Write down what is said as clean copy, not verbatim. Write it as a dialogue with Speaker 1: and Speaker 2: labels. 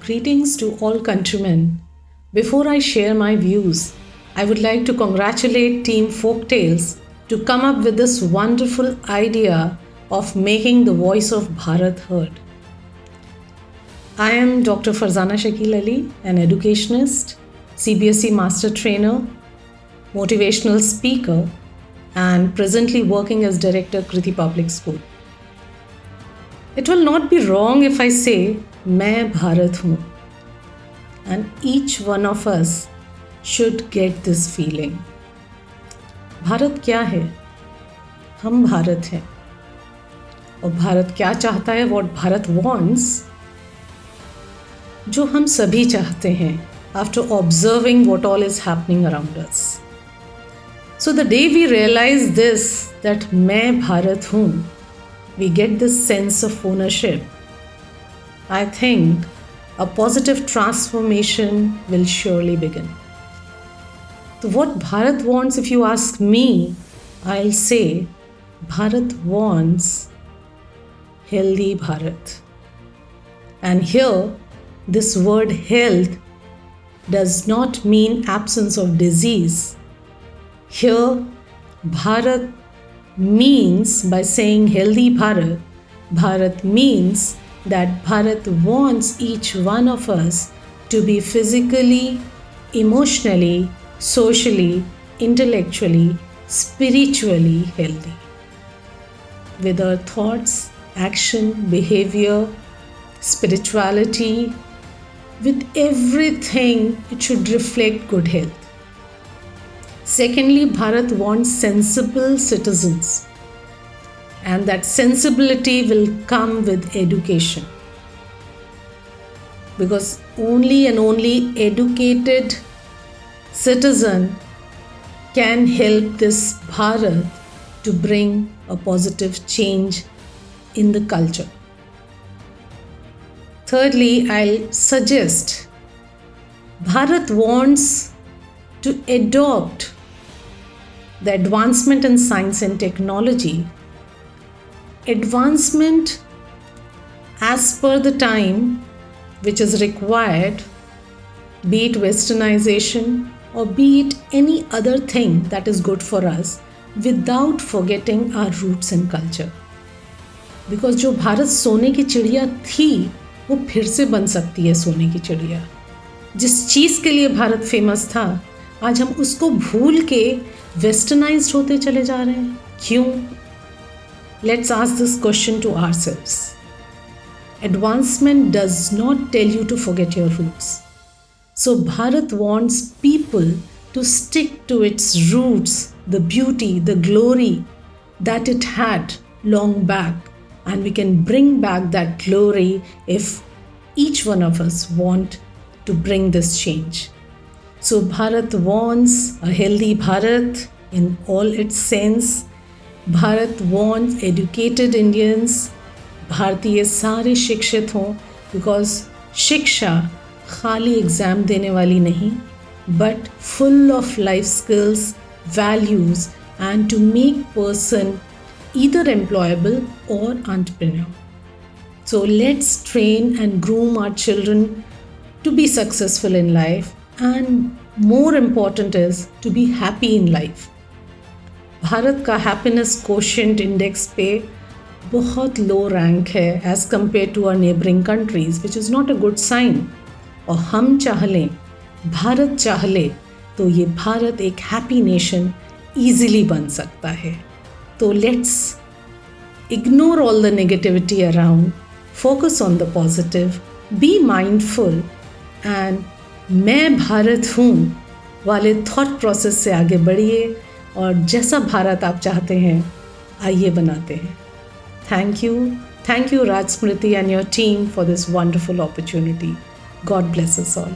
Speaker 1: Greetings to all countrymen. Before I share my views, I would like to congratulate Team Folktales to come up with this wonderful idea of making the voice of Bharat heard. I am Dr. Farzana Shakil Ali, an educationist, CBSE master trainer, motivational speaker, and presently working as director Kriti Public School. It will not be wrong if I say मैं भारत हूँ, and each one of us should get this feeling. Bharat क्या है? हम भारत हैं. और भारत क्या चाहता है? What भारत wants, जो हम सभी चाहते हैं after observing what all is happening around us. So the day we realize this, that मैं भारत हूँ, we get this sense of ownership. I think a positive transformation will surely begin. So what Bharat wants, if you ask me, I'll say Bharat wants healthy Bharat. And here, this word health does not mean absence of disease. Here, Bharat means, by saying healthy Bharat, Bharat means that Bharat wants each one of us to be physically, emotionally, socially, intellectually, spiritually healthy. With our thoughts, action, behavior, spirituality, with everything, it should reflect good health. Secondly, Bharat wants sensible citizens. And that sensibility will come with education. Because only and only educated citizen can help this Bharat to bring a positive change in the culture. Thirdly, I'll suggest Bharat wants to adopt the advancement in science and technology. Advancement as per the time which is required, be it westernization or be it any other thing that is good for us, without forgetting our roots and culture. Because जो भारत सोने की चिड़िया थी, वो फिर से बन सकती है सोने की चिड़िया. जिस चीज़ के लिए भारत फेमस था, आज हम उसको भूल के वेस्टर्नाइज्ड होते चले जा रहे हैं. क्यों? Let's ask this question to ourselves. Advancement does not tell you to forget your roots. So Bharat wants people to stick to its roots, the beauty, the glory that it had long back. And we can bring back that glory if each one of us want to bring this change. So Bharat wants a healthy Bharat in all its sense. Bharat wants educated Indians, भारतीय सारे शिक्षित हों, because शिक्षा खाली exam देने वाली नहीं, but full of life skills, values and to make person either employable or entrepreneur. So let's train and groom our children to be successful in life, and more important is to be happy in life. Bharat का happiness quotient index पे बहुत low rank है as compared to our neighbouring countries, which is not a good sign. और हम चाह लें, भारत चाह ले, तो ये भारत एक हैप्पी नेशन ईजिली बन सकता है. तो let's ignore all the negativity around, focus on the positive, be mindful and मैं भारत हूँ वाले थॉट प्रोसेस से आगे बढ़िए और जैसा भारत आप चाहते हैं, आइए बनाते हैं. Thank you Raj Smriti and your team for this wonderful opportunity. God bless us all.